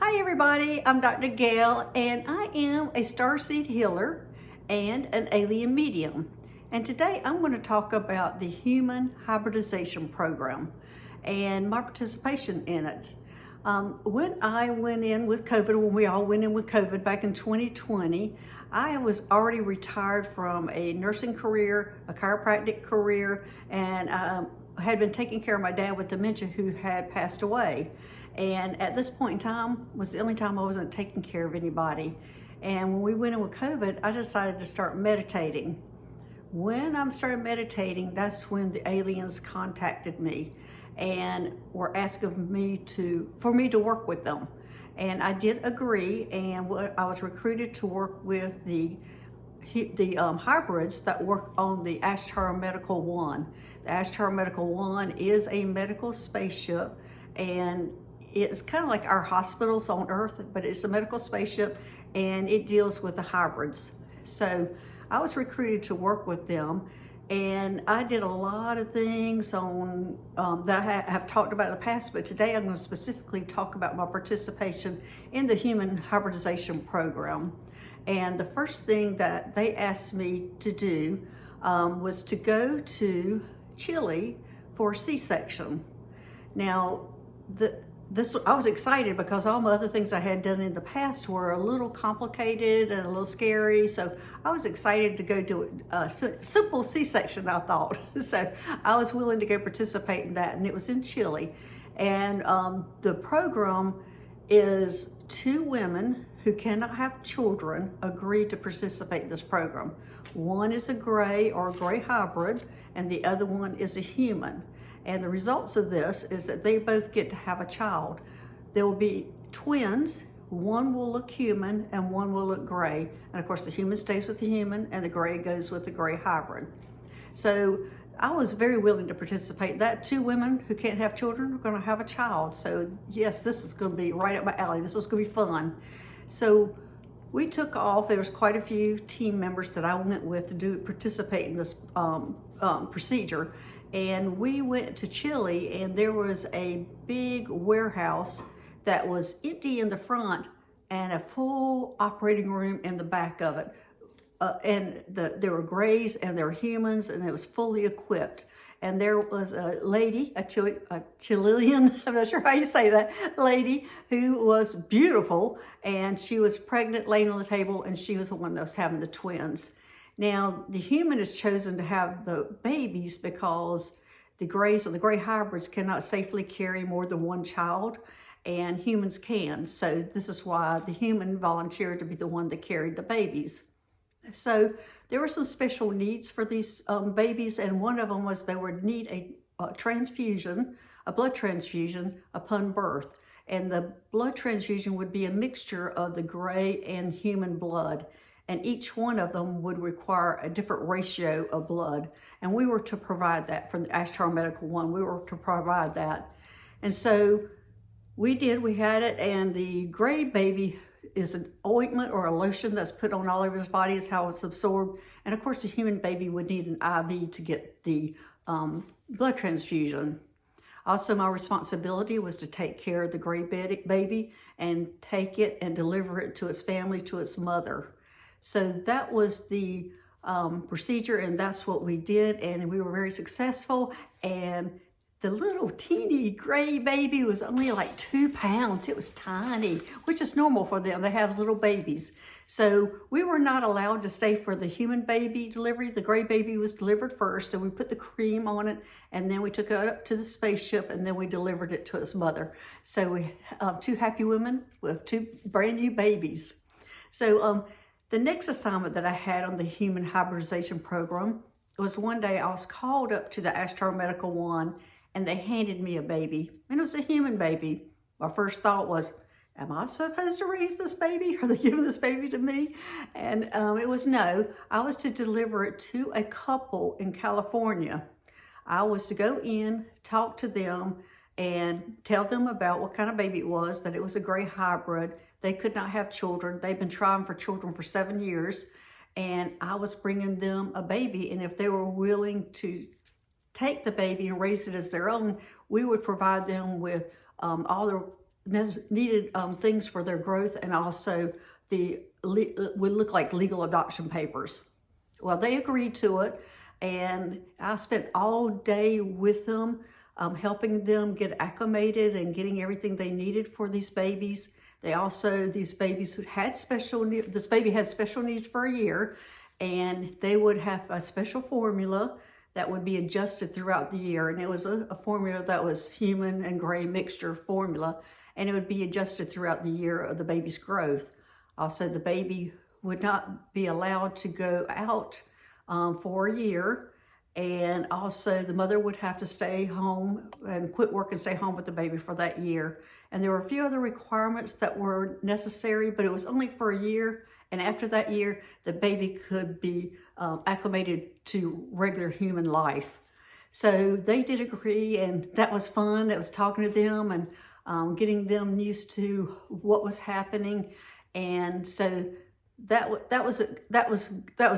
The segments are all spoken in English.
Hi everybody, I'm Dr. Gail and I am a starseed healer and an alien medium. And today I'm going to talk about the human hybridization program and my participation in it. When I went in with COVID, when we all went in with COVID back in 2020, I was already retired from a nursing career, a chiropractic career, and had been taking care of my dad with dementia who had passed away. And at this point in time was the only time I wasn't taking care of anybody. And when we went in with COVID, I decided to start meditating. When I started meditating, that's when the aliens contacted me and were asking me for me to work with them. And I did agree, and I was recruited to work with the hybrids that work on the Ashtar Medical One. The Ashtar Medical One is a medical spaceship, and it's kind of like our hospitals on Earth, but it's a medical spaceship and it deals with the hybrids. So I was recruited to work with them, and I did a lot of things on that I have talked about in the past, but today I'm going to specifically talk about my participation in the human hybridization program. And the first thing that they asked me to do was to go to Chile for a C-section. Now, I was excited because all my other things I had done in the past were a little complicated and a little scary. So I was excited to go do a simple C-section, I thought. So I was willing to go participate in that, and it was in Chile. And the program is 2 women who cannot have children agreed to participate in this program. One is a gray or a gray hybrid, and the other one is a human. And the results of this is that they both get to have a child. There will be twins. One will look human and one will look gray. And of course the human stays with the human and the gray goes with the gray hybrid. So I was very willing to participate. That 2 women who can't have children are going to have a child. So yes, this is going to be right up my alley. This was going to be fun. So we took off. There was quite a few team members that I went with to participate in this procedure. And we went to Chile, and there was a big warehouse that was empty in the front and a full operating room in the back of it. There were grays and there were humans, and it was fully equipped. And there was a lady, a Chilean, I'm not sure how you say that, lady who was beautiful, and she was pregnant, laying on the table, and she was the one that was having the twins. Now, the human is chosen to have the babies because the grays or the gray hybrids cannot safely carry more than 1 child, and humans can. So this is why the human volunteered to be the one that carried the babies. So there were some special needs for these babies, and one of them was they would need a transfusion, a blood transfusion upon birth. And the blood transfusion would be a mixture of the gray and human blood. And each one of them would require a different ratio of blood. And we were to provide that from the Ashtar Medical One. We were to provide that. And so we did, we had it, and the gray baby is an ointment or a lotion that's put on all over his body, is how it's absorbed. And of course, the human baby would need an IV to get the blood transfusion. Also, my responsibility was to take care of the gray baby and take it and deliver it to its family, to its mother. So that was the procedure, and that's what we did, and we were very successful. And the little teeny gray baby was only like 2 pounds. It was tiny, which is normal for them. They have little babies. So we were not allowed to stay for the human baby delivery. The gray baby was delivered first, and we put the cream on it, and then we took it up to the spaceship, and then we delivered it to its mother. So we 2 happy women with 2 brand new babies. So the next assignment that I had on the human hybridization program was one day I was called up to the Ashtar Medical One, and they handed me a baby, and it was a human baby. My first thought was, am I supposed to raise this baby? Are they giving this baby to me? And it was no. I was to deliver it to a couple in California. I was to go in, talk to them, and tell them about what kind of baby it was, that it was a gray hybrid. They could not have children. They've been trying for children for 7 years, and I was bringing them a baby, and if they were willing to take the baby and raise it as their own, we would provide them with all the needed things for their growth, and also would look like legal adoption papers. Well, they agreed to it, and I spent all day with them, helping them get acclimated and getting everything they needed for these babies. These babies had special needs. This baby had special needs for a year, and they would have a special formula that would be adjusted throughout the year. And it was a formula that was human and gray mixture formula, and it would be adjusted throughout the year of the baby's growth. Also, the baby would not be allowed to go out for a year. And also the mother would have to stay home and quit work and stay home with the baby for that year. And there were a few other requirements that were necessary, but it was only for a year. And after that year, the baby could be acclimated to regular human life. So they did agree, and that was fun. That was talking to them and getting them used to what was happening. And so that was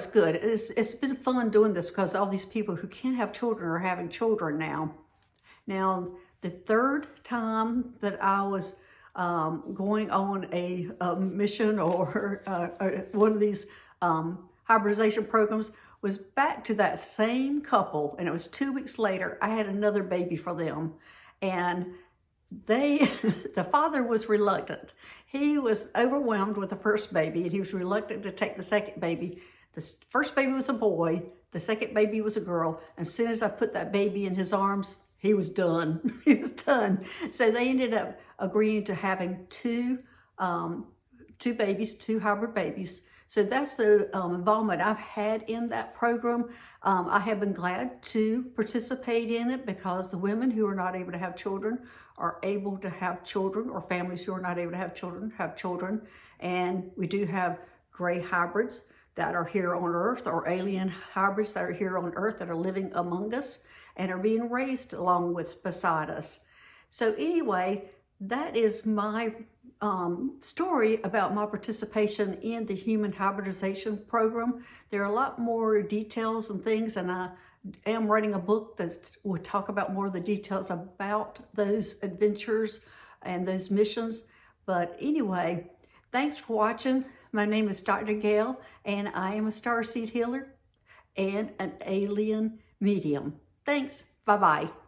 good. It's been fun doing this because all these people who can't have children are having children now. Now, the third time that I was going on a mission or one of these hybridization programs was back to that same couple, and it was 2 weeks later. I had another baby for them, and the father was reluctant. He was overwhelmed with the first baby, and he was reluctant to take the second baby. The first baby was a boy, the second baby was a girl. As soon as I put that baby in his arms, he was done. He was done. So they ended up agreeing to having two babies, two hybrid babies. So that's the involvement I've had in that program. I have been glad to participate in it because the women who are not able to have children are able to have children, or families who are not able to have children. And we do have gray hybrids that are here on Earth, or alien hybrids that are here on Earth that are living among us and are being raised beside us. So anyway, that is my story about my participation in the human hybridization program. There are a lot more details and things, and I am writing a book that will talk about more of the details about those adventures and those missions. But anyway, thanks for watching. My name is Dr. Gail, and I am a starseed healer and an alien medium. Thanks. Bye-bye.